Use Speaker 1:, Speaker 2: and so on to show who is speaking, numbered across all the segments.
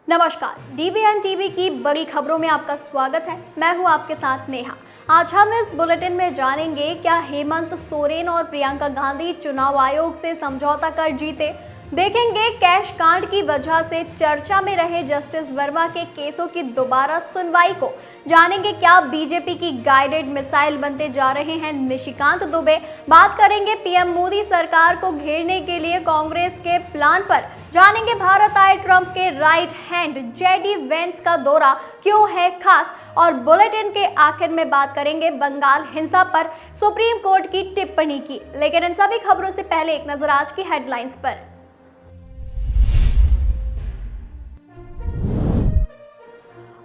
Speaker 1: नमस्कार, डीवीएन टीवी की बड़ी खबरों में आपका स्वागत है। मैं हूं आपके साथ नेहा। आज हम इस बुलेटिन में जानेंगे क्या हेमंत सोरेन और प्रियंका गांधी चुनाव आयोग से समझौता कर जीते। देखेंगे कैश कांड की वजह से चर्चा में रहे जस्टिस वर्मा के केसों की दोबारा सुनवाई को। जानेंगे क्या बीजेपी की गाइडेड मिसाइल बनते जा रहे हैं निशिकांत दुबे। बात करेंगे पीएम मोदी सरकार को घेरने के लिए कांग्रेस के प्लान पर। जानेंगे भारत आए ट्रंप के राइट हैंड जेडी वेंस का दौरा क्यों है खास। और बुलेटिन के आखिर में बात करेंगे बंगाल हिंसा पर सुप्रीम कोर्ट की टिप्पणी की। लेकिन इन सभी खबरों से पहले एक नजर आज की हेडलाइंस पर।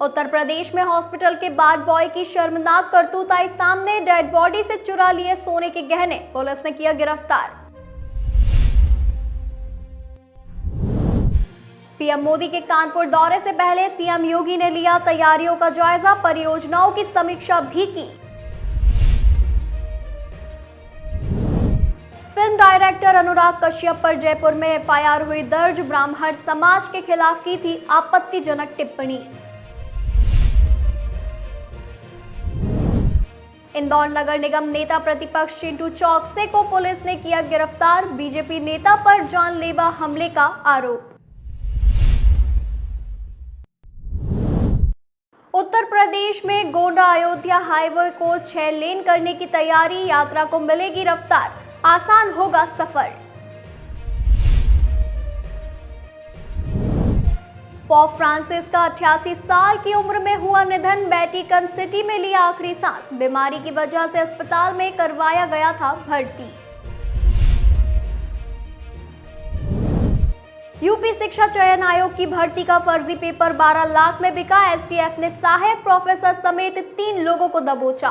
Speaker 1: उत्तर प्रदेश में हॉस्पिटल के बार बॉय की शर्मनाक करतूत आई सामने। डेड बॉडी से चुरा लिए सोने के गहने, पुलिस ने किया गिरफ्तार। पीएम मोदी के कानपुर दौरे से पहले सीएम योगी ने लिया तैयारियों का जायजा, परियोजनाओं की समीक्षा भी की। फिल्म डायरेक्टर अनुराग कश्यप पर जयपुर में एफआईआर हुई दर्ज। ब्राह्मण समाज के खिलाफ की थी आपत्तिजनक टिप्पणी। इंदौर नगर निगम नेता प्रतिपक्ष चिंटू चौकसे को पुलिस ने किया गिरफ्तार। बीजेपी नेता पर जानलेवा हमले का आरोप। उत्तर प्रदेश में गोंडा अयोध्या हाईवे को 6 लेन करने की तैयारी, यात्रा को मिलेगी रफ्तार, आसान होगा सफर। पोप फ्रांसिस का 88 साल की उम्र में हुआ निधन। वेटिकन सिटी में लिया आखिरी सांस, बीमारी की वजह से अस्पताल में करवाया गया था भर्ती। यूपी शिक्षा चयन आयोग की भर्ती का फर्जी पेपर 12 लाख में बिका। एसटीएफ ने सहायक प्रोफेसर समेत 3 लोगों को दबोचा।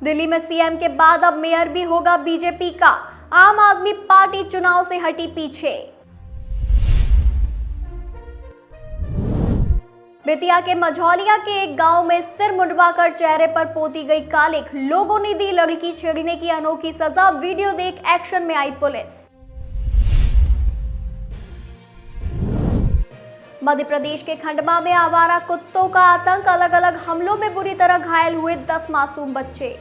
Speaker 1: दिल्ली में सीएम के बाद अब मेयर भी होगा बीजेपी का। आम आदमी पार्टी चुनाव से हटी पीछे। बेतिया के मझौलिया के एक गांव में सिर मुंडवाकर चेहरे पर पोती गई कालिख, लोगों ने दी लड़की छेड़ने की अनोखी सजा। वीडियो देख एक्शन में आई पुलिस। मध्य प्रदेश के खंडवा में आवारा कुत्तों का आतंक, अलग अलग हमलों में बुरी तरह घायल हुए 10 मासूम बच्चे।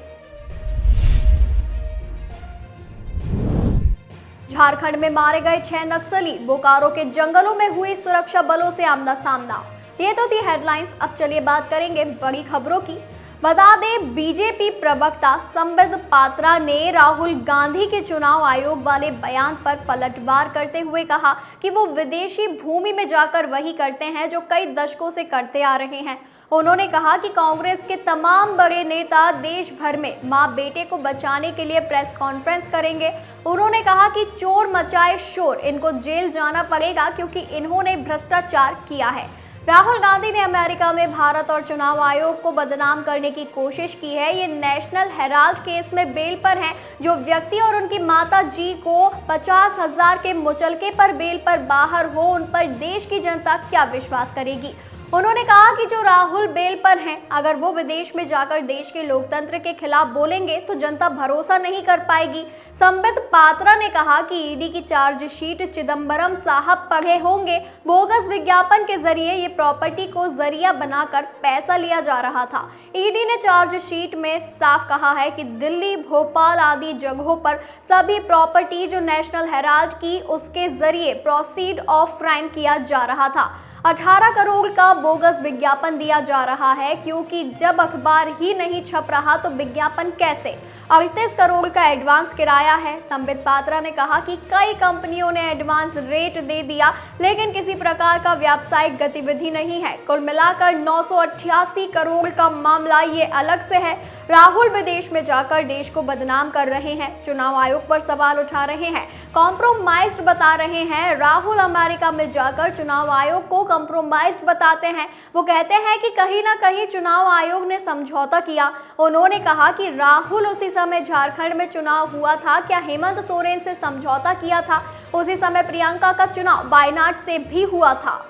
Speaker 1: झारखंड में मारे गए 6 नक्सली, बोकारो के जंगलों में हुई सुरक्षा बलों से आमना सामना। ये तो थी हेडलाइंस। अब चलिए बात करेंगे बड़ी खबरों की। बता दें, बीजेपी प्रवक्ता संबित पात्रा ने राहुल गांधी के चुनाव आयोग वाले बयान पर पलटवार करते हुए कहा कि वो विदेशी भूमि में जाकर वही करते हैं जो कई दशकों से करते आ रहे हैं। उन्होंने कहा कि कांग्रेस के तमाम बड़े नेता देश भर में मां बेटे को बचाने के लिए प्रेस कॉन्फ्रेंस करेंगे। उन्होंने कहा कि चोर मचाए शोर, इनको जेल जाना पड़ेगा क्योंकि इन्होंने भ्रष्टाचार किया है। राहुल गांधी ने अमेरिका में भारत और चुनाव आयोग को बदनाम करने की कोशिश की है। ये नेशनल हेराल्ड केस में बेल पर हैं। जो व्यक्ति और उनकी माता जी को 50,000 के मुचलके पर बेल पर बाहर हो, उन पर देश की जनता क्या विश्वास करेगी। उन्होंने कहा कि जो राहुल बेल पर हैं, अगर वो विदेश में जाकर देश के लोकतंत्र के खिलाफ बोलेंगे तो जनता भरोसा नहीं कर पाएगी। संबित पात्रा ने कहा कि ईडी की चार्जशीट चिदंबरम साहब पढ़े होंगे। बोगस विज्ञापन के जरिए ये प्रॉपर्टी को जरिया बनाकर पैसा लिया जा रहा था। ईडी ने चार्जशीट में साफ कहा है कि दिल्ली, भोपाल आदि जगहों पर सभी प्रॉपर्टी जो नेशनल हेराल्ड की, उसके जरिए प्रोसीड ऑफ क्राइम किया जा रहा था। 18 करोड़ का बोगस विज्ञापन दिया जा रहा है, क्योंकि जब अखबार ही नहीं छप रहा तो विज्ञापन कैसे। 38 करोड़ का एडवांस किराया है। संबित पात्रा ने कहा कि कई कंपनियों ने एडवांस रेट दे दिया, लेकिन किसी प्रकार का व्यावसायिक गतिविधि नहीं है। कुल मिलाकर 988 करोड़ का मामला ये अलग से है। राहुल विदेश में जाकर देश को बदनाम कर रहे हैं, चुनाव आयोग पर सवाल उठा रहे हैं, कॉम्प्रोमाइज्ड बता रहे हैं। राहुल अमेरिका में जाकर चुनाव आयोग को कॉम्प्रोमाइज्ड बताते हैं। वो कहते हैं कि कहीं ना कहीं चुनाव आयोग ने समझौता किया। उन्होंने कहा कि राहुल उसी समय झारखंड में चुनाव हुआ था, क्या हेमंत सोरेन से समझौता किया था? उसी समय प्रियंका का चुनाव वायनाड से भी हुआ था।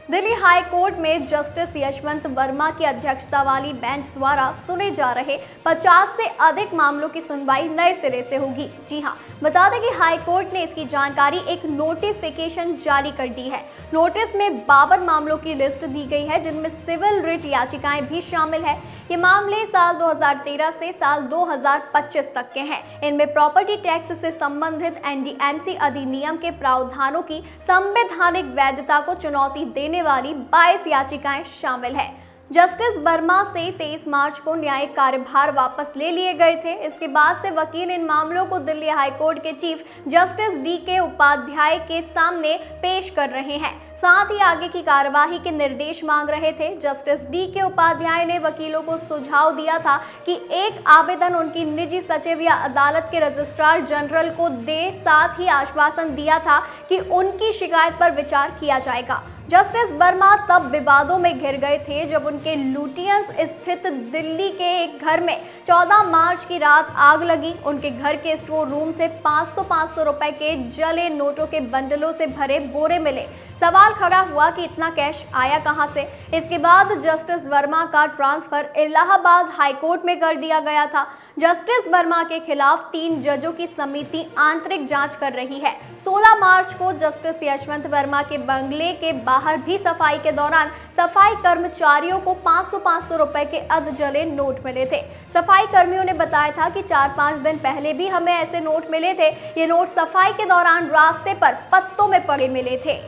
Speaker 1: दिल्ली हाई कोर्ट में जस्टिस यशवंत वर्मा की अध्यक्षता वाली बेंच द्वारा सुने जा रहे 50 से अधिक मामलों की सुनवाई नए सिरे से होगी। जी हां, बता दें कि हाई कोर्ट ने इसकी जानकारी एक नोटिफिकेशन जारी कर दी है। नोटिस में 52 मामलों की लिस्ट दी गई है, जिनमें सिविल रिट याचिकाएं भी शामिल है। ये मामले साल 2013 से साल 2025 तक के हैं। इनमें प्रॉपर्टी टैक्स से संबंधित एनडीएमसी अधिनियम के प्रावधानों की संवैधानिक वैधता को चुनौती देने वाली 22 याचिकाएं शामिल है। जस्टिस वर्मा से 23 मार्च को न्यायिक कार्यभार वापस ले लिए गए थे। इसके बाद से वकील इन मामलों को दिल्ली हाई कोर्ट के चीफ जस्टिस DK उपाध्याय के सामने पेश कर रहे हैं। साथ ही आगे की कार्यवाही के निर्देश मांग रहे थे। जस्टिस DK उपाध्याय ने वकीलों को सुझाव दिया था कि एक आवेदन उनकी निजी सचिव या अदालत के रजिस्ट्रार जनरल को दे। साथ ही आश्वासन दिया था कि उनकी शिकायत पर विचार किया जाएगा। जस्टिस वर्मा तब विवादों में घिर गए थे जब उनके लुटियंस स्थित दिल्ली के एक घर में 14 मार्च की रात आग लगी। उनके घर के स्टोर रूम से 500-500 रुपए के जले नोटों के बंडलों से भरे बोरे मिले। सवाल खड़ा हुआ कि इतना कैश आया कहां से। इसके बाद जस्टिस वर्मा का ट्रांसफर इलाहाबाद हाई कोर्ट में कर दिया गया था। जस्टिस वर्मा के खिलाफ 3 जजों की समिति आंतरिक जांच कर रही है। 16 मार्च को जस्टिस यशवंत वर्मा के बंगले के बाहर भी सफाई के दौरान सफाई कर्मचारियों को 500-500 रुपए के अध जले नोट मिले थे। सफाई कर्मियों ने बताया था कि 4-5 दिन पहले भी हमें ऐसे नोट मिले थे। ये नोट सफाई के दौरान रास्ते पर पत्तों में पड़े मिले थे।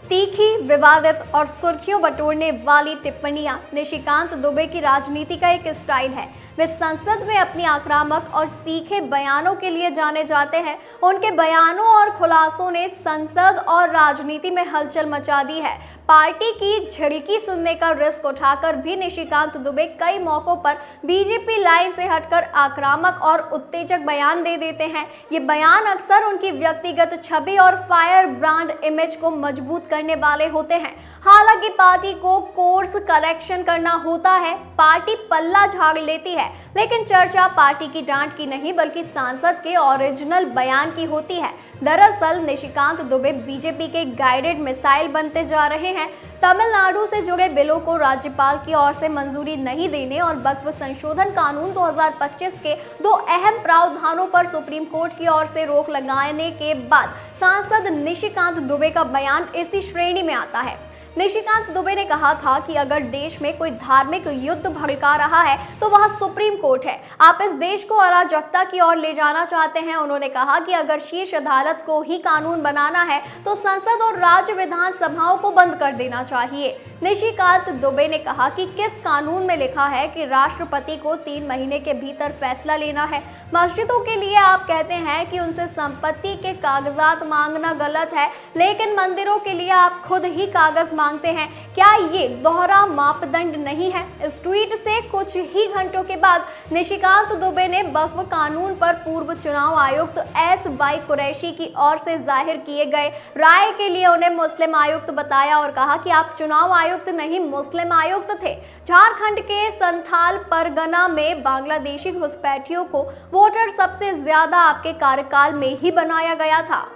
Speaker 1: तीखी, विवादित और सुर्खियों बटोरने वाली टिप्पणियां निशिकांत दुबे की राजनीति का एक स्टाइल है। वे संसद में अपनी आक्रामक और तीखे बयानों के लिए जाने जाते हैं। उनके बयानों और खुलासों ने संसद और राजनीति में हलचल मचा दी है। पार्टी की झिड़की सुनने का रिस्क उठाकर भी निशिकांत दुबे कई मौकों पर बीजेपी लाइन से हटकर आक्रामक और उत्तेजक बयान दे देते हैं। ये बयान अक्सर उनकी व्यक्तिगत छवि और फायर ब्रांड इमेज को मजबूत करने वाले होते हैं। हालांकि पार्टी को कोर्स करेक्शन करना होता है। पार्टी पल्ला झाड़ लेती है, लेकिन चर्चा पार्टी की डांट की नहीं बल्कि सांसद के ओरिजिनल बयान की होती है। दरअसल निशिकांत दुबे बीजेपी के गाइडेड मिसाइल बनते जा रहे हैं। तमिलनाडु से जुड़े बिलों को राज्यपाल की ओर से मंजूरी नहीं देने और वक्फ संशोधन कानून 2025 के 2 अहम प्रावधानों पर सुप्रीम कोर्ट की ओर से रोक लगाने के बाद सांसद निशिकांत दुबे का बयान इसी श्रेणी में आता है। निशिकांत दुबे ने कहा था कि अगर देश में कोई धार्मिक युद्ध भड़का रहा है तो वह सुप्रीम कोर्ट है। आप इस देश को अराजकता की ओर ले जाना चाहते हैं। उन्होंने कहा कि अगर शीर्ष अदालत को ही कानून बनाना है तो संसद और राज्य विधानसभाओं को बंद कर देना चाहिए। निशिकांत दुबे ने कहा कि किस कानून में लिखा है कि राष्ट्रपति को 3 महीने के भीतर फैसला लेना है। मस्जिदों के लिए आप कहते हैं कि उनसे संपत्ति के कागजात मांगना गलत है, लेकिन मंदिरों के लिए आप खुद ही कागज मांगते हैं। क्या ये दोहरा मापदंड नहीं है? इस ट्वीट से कुछ ही घंटों के बाद निशिकांत दुबे ने वक्फ कानून पर पूर्व चुनाव आयुक्त SY कुरैशी की ओर से जाहिर किए गए राय के लिए उन्हें मुस्लिम आयुक्त बताया और कहा कि आप चुनाव आयुक्त नहीं मुस्लिम आयुक्त थे। झारखंड के संथाल परगना में बांग्लादेशी घुसपैठियों को वोटर सबसे ज्यादा आपके कार्यकाल में ही बनाया गया था।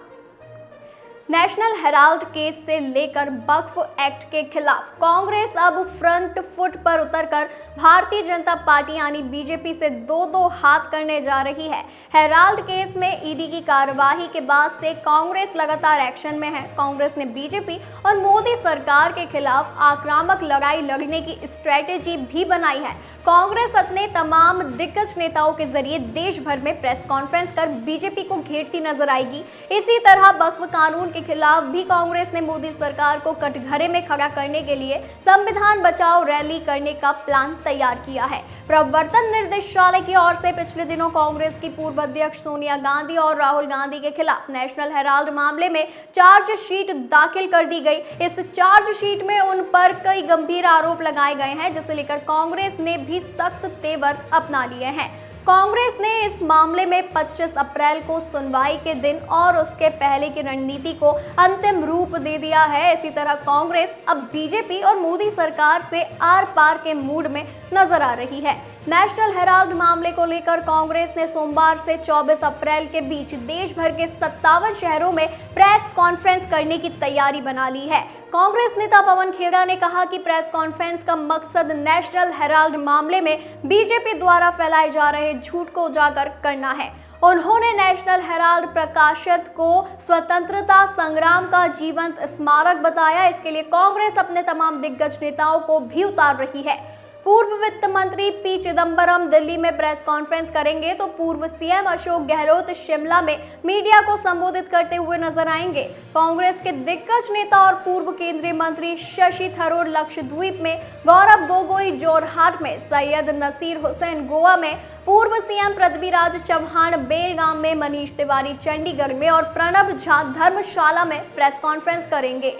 Speaker 1: नेशनल हेराल्ड केस से लेकर वक्फ एक्ट के खिलाफ कांग्रेस अब फ्रंट फुट पर उतरकर भारतीय जनता पार्टी यानी बीजेपी से दो हाथ करने जा रही है। हेराल्ड केस में ईडी की कार्यवाही के बाद से कांग्रेस लगातार एक्शन में है। कांग्रेस ने बीजेपी और मोदी सरकार के खिलाफ आक्रामक लड़ाई लड़ने की स्ट्रेटेजी भी बनाई है। कांग्रेस अपने तमाम दिग्गज नेताओं के जरिए देश भर में प्रेस कॉन्फ्रेंस कर बीजेपी को घेरती नजर आएगी। इसी तरह वक्फ कानून के खिलाफ भी कांग्रेस ने मोदी सरकार को कटघरे में खड़ा करने के लिए संविधान बचाओ रैली करने का प्लान तैयार किया है। प्रवर्तन निर्देशालय की ओर से पिछले दिनों कांग्रेस की पूर्व अध्यक्ष सोनिया गांधी और राहुल गांधी के खिलाफ नेशनल हेराल्ड मामले में चार्जशीट दाखिल कर दी गई। इस चार्जशीट में उन पर कई गंभीर आरोप लगाए गए हैं, जिसे लेकर कांग्रेस ने भी सख्त तेवर अपना लिए हैं। कांग्रेस ने इस मामले में 25 अप्रैल को सुनवाई के दिन और उसके पहले की रणनीति को अंतिम रूप दे दिया है। इसी तरह कांग्रेस अब बीजेपी और मोदी सरकार से आर पार के मूड में नजर आ रही है। नेशनल हेराल्ड मामले को लेकर कांग्रेस ने सोमवार से 24 अप्रैल के बीच देश भर के 57 शहरों में प्रेस कॉन्फ्रेंस करने की तैयारी बना ली है। कांग्रेस नेता पवन खेड़ा ने कहा कि प्रेस कॉन्फ्रेंस का मकसद नेशनल हेराल्ड मामले में बीजेपी द्वारा फैलाए जा रहे झूठ को उजागर करना है। उन्होंने नेशनल हेराल्ड प्रकाशित को स्वतंत्रता संग्राम का जीवंत स्मारक बताया। इसके लिए कांग्रेस अपने तमाम दिग्गज नेताओं को भी उतार रही है। पूर्व वित्त मंत्री पी चिदंबरम दिल्ली में प्रेस कॉन्फ्रेंस करेंगे तो पूर्व सीएम अशोक गहलोत शिमला में मीडिया को संबोधित करते हुए नजर आएंगे। कांग्रेस के दिग्गज नेता और पूर्व केंद्रीय मंत्री शशि थरूर लक्षद्वीप में, गौरव गोगोई जोरहाट में, सैयद नसीर हुसैन गोवा में, पूर्व सीएम पृथ्वीराज चव्हाण बेलगाम में, मनीष तिवारी चंडीगढ़ में और प्रणब झा धर्मशाला में प्रेस कॉन्फ्रेंस करेंगे।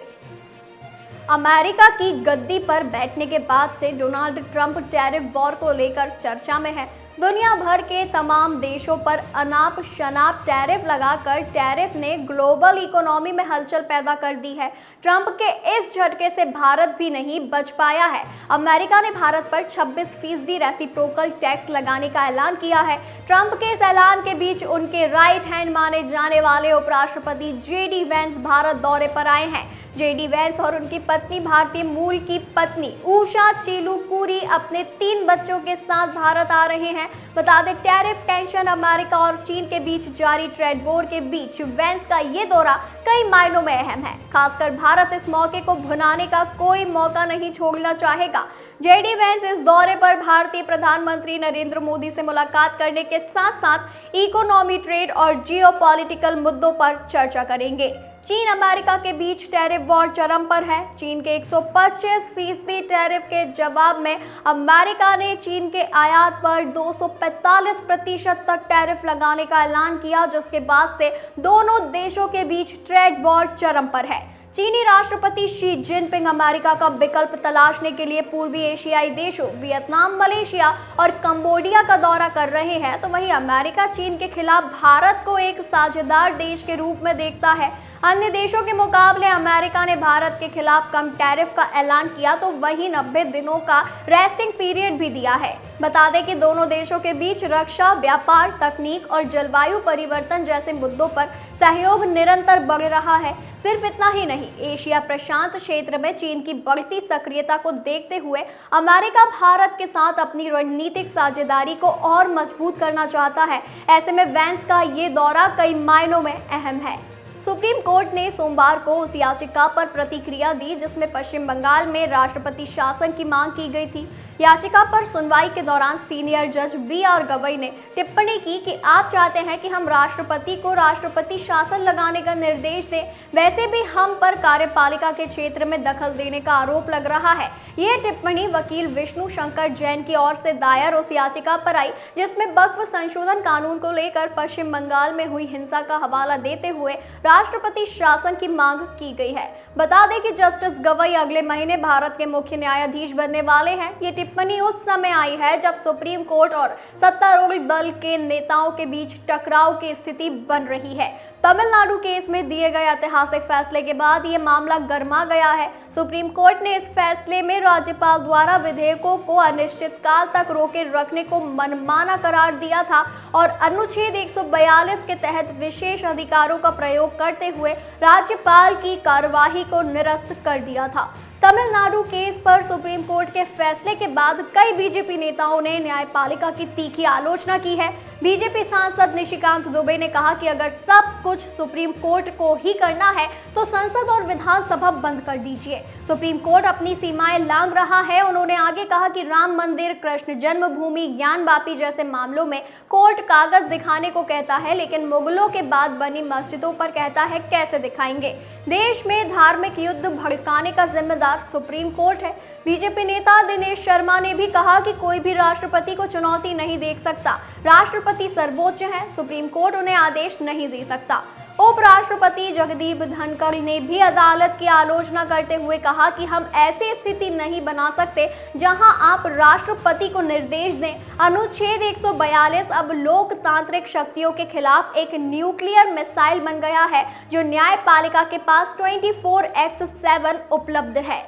Speaker 1: अमेरिका की गद्दी पर बैठने के बाद से डोनाल्ड ट्रंप टैरिफ वॉर को लेकर चर्चा में है। दुनिया भर के तमाम देशों पर अनाप शनाप टैरिफ लगाकर टैरिफ ने ग्लोबल इकोनॉमी में हलचल पैदा कर दी है। ट्रंप के इस झटके से भारत भी नहीं बच पाया है। अमेरिका ने भारत पर 26% रेसिप्रोकल टैक्स लगाने का ऐलान किया है। ट्रंप के इस ऐलान के बीच उनके राइट हैंड माने जाने वाले उपराष्ट्रपति जेडी वैंस भारत दौरे पर आए हैं। जेडी वैंस और उनकी पत्नी, भारतीय मूल की पत्नी उषा चिलुपुरी, अपने 3 बच्चों के साथ भारत आ रहे हैं। बता दें, टैरिफ टेंशन, अमेरिका और चीन के बीच जारी ट्रेड वॉर के बीच वैंस का ये दौरा कई मायनों में अहम है। खासकर भारत इस मौके को भुनाने का कोई मौका नहीं छोड़ना चाहेगा। जेडी वैंस इस दौरे पर भारतीय प्रधानमंत्री नरेंद्र मोदी से मुलाकात करने के साथ साथ इकोनॉमी, ट्रेड और जियोपॉलिटिकल मुद्दों पर चर्चा करेंगे। चीन अमेरिका के बीच टैरिफ वॉर चरम पर है। चीन के 125% टैरिफ के जवाब में अमेरिका ने चीन के आयात पर 245% तक टैरिफ लगाने का ऐलान किया, जिसके बाद से दोनों देशों के बीच ट्रेड वॉर चरम पर है। चीनी राष्ट्रपति शी जिनपिंग अमेरिका का विकल्प तलाशने के लिए पूर्वी एशियाई देशों वियतनाम, मलेशिया और कंबोडिया का दौरा कर रहे हैं, तो वहीं अमेरिका चीन के खिलाफ भारत को एक साझेदार देश के रूप में देखता है। अन्य देशों के मुकाबले अमेरिका ने भारत के खिलाफ कम टैरिफ का ऐलान किया तो वहीं 90 दिनों का रेस्टिंग पीरियड भी दिया है। बता दें कि दोनों देशों के बीच रक्षा, व्यापार, तकनीक और जलवायु परिवर्तन जैसे मुद्दों पर सहयोग निरंतर बढ़ रहा है। सिर्फ इतना ही नहीं, एशिया प्रशांत क्षेत्र में चीन की बढ़ती सक्रियता को देखते हुए अमेरिका भारत के साथ अपनी रणनीतिक साझेदारी को और मजबूत करना चाहता है। ऐसे में वैंस का ये दौरा कई मायनों में अहम है। सुप्रीम कोर्ट ने सोमवार को उस याचिका पर प्रतिक्रिया दी जिसमें पश्चिम बंगाल में राष्ट्रपति शासन की मांग की गई थी। याचिका पर सुनवाई के दौरान सीनियर जज बी.आर. गवई ने टिप्पणी की कि आप चाहते हैं कि हम राष्ट्रपति को राष्ट्रपति शासन लगाने का निर्देश दें, वैसे भी हम पर कार्यपालिका के क्षेत्र में दखल देने का आरोप लग रहा है। ये टिप्पणी वकील विष्णु शंकर जैन की ओर से दायर उस याचिका पर आई जिसमें वक्फ संशोधन कानून को लेकर पश्चिम बंगाल में हुई हिंसा का हवाला देते हुए राष्ट्रपति शासन की मांग की गई है। बता दें कि जस्टिस गवई अगले महीने भारत के मुख्य न्यायाधीश बनने वाले हैं। ये टिप्पणी उस समय आई है जब सुप्रीम कोर्ट और सत्तारूढ़ दल के नेताओं के बीच टकराव की स्थिति बन रही है। तमिलनाडु केस में दिए गए ऐतिहासिक फैसले के बाद ये मामला गर्मा गया है। सुप्रीम कोर्ट ने इस फैसले में राज्यपाल द्वारा विधेयकों को अनिश्चित काल तक रोके रखने को मनमाना करार दिया था और अनुच्छेद 142 के तहत विशेष अधिकारों का प्रयोग करते हुए राज्यपाल की कार्यवाही को निरस्त कर दिया था। तमिलनाडु केस पर सुप्रीम कोर्ट के फैसले के बाद कई बीजेपी नेताओं ने न्यायपालिका की तीखी आलोचना की है। बीजेपी सांसद निशिकांत दुबे ने कहा कि अगर सब कुछ सुप्रीम कोर्ट को ही करना है तो संसद और विधानसभा बंद कर दीजिए। सुप्रीम कोर्ट अपनी सीमाएं लांघ रहा है। उन्होंने आगे कहा कि राम मंदिर, कृष्ण जन्मभूमि, ज्ञानवापी जैसे मामलों में कोर्ट कागज दिखाने को कहता है, लेकिन मुगलों के बाद बनी मस्जिदों पर कहता है कैसे दिखाएंगे। देश में धार्मिक युद्ध भड़काने का जिम्मेदार सुप्रीम कोर्ट है। बीजेपी नेता दिनेश शर्मा ने भी कहा कि कोई भी राष्ट्रपति को चुनौती नहीं दे सकता। राष्ट्रपति राष्ट्रपति सर्वोच्च है, सुप्रीम कोर्ट उन्हें आदेश नहीं दे सकता। उपराष्ट्रपति जगदीप धनखड़ ने भी अदालत की आलोचना करते हुए कहा कि हम ऐसी स्थिति नहीं बना सकते जहां आप राष्ट्रपति को निर्देश दें। अनुच्छेद 142 अब लोकतांत्रिक शक्तियों के खिलाफ एक न्यूक्लियर मिसाइल बन गया है जो न्यायपालिका के पास 24x7 उपलब्ध है।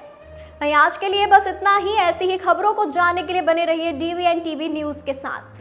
Speaker 1: वहीं आज के लिए बस इतना ही। ऐसी ही खबरों को जानने के लिए बने रहिए DVN TV न्यूज के साथ।